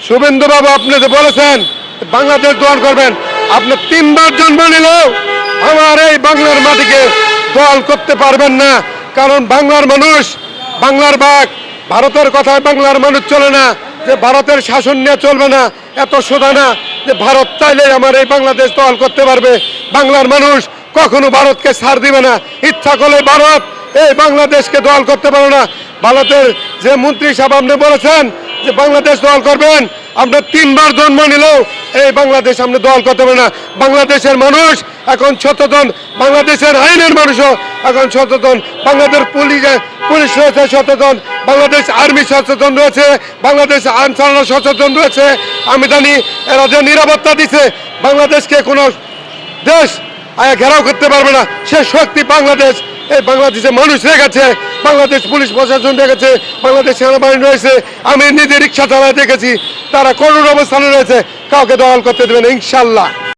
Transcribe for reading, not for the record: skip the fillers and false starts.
শুভেন্দু বাবু, আপনি যে বলেছেন বাংলাদেশ দখল করবেন, আপনি 3বার জন্ম নিলেও আমার এই বাংলার মাটিকে দখল করতে পারবেন না। কারণ বাংলার মানুষ, বাংলার বাঘ, ভারতের কথায় বাংলার মানুষ চলে না, যে ভারতের শাসন নিয়ে চলবে না, এত সোজা না যে ভারত চাইলেই আমার এই বাংলাদেশ দখল করতে পারবে। বাংলার মানুষ কখনো ভারতকে ছাড় দিবে না। ইচ্ছা করলে ভারত এই বাংলাদেশকে দখল করতে পারে না। ভারতের যে মন্ত্রী সাহেব আপনি বলেছেন যে বাংলাদেশ দখল করবেন, আপনার 3বার জন্ম নিলেও এই বাংলাদেশ আপনি দখল করতে পারেন না। বাংলাদেশের মানুষ এখন সচেতন, বাংলাদেশের আইনের মানুষও এখন সচেতন, বাংলাদেশ পুলিশ রয়েছে সচেতন, বাংলাদেশ আর্মি সচেতন রয়েছে, বাংলাদেশ আইন চালানো সচেতন রয়েছে। আমি জানি এরা যে নিরাপত্তা দিচ্ছে, বাংলাদেশকে কোনো দেশ ঘেরাও করতে পারবে না, সে শক্তি বাংলাদেশ, এই বাংলাদেশের মানুষ রেখেছে, বাংলাদেশ পুলিশ প্রশাসন রেখেছে, বাংলাদেশ সেনাবাহিনী রয়েছে। আমি নিজে রিক্সা চালায় দেখেছি, তারা করুণ অবস্থানে রয়েছে, কাউকে দখল করতে দেবে না ইনশাল্লাহ।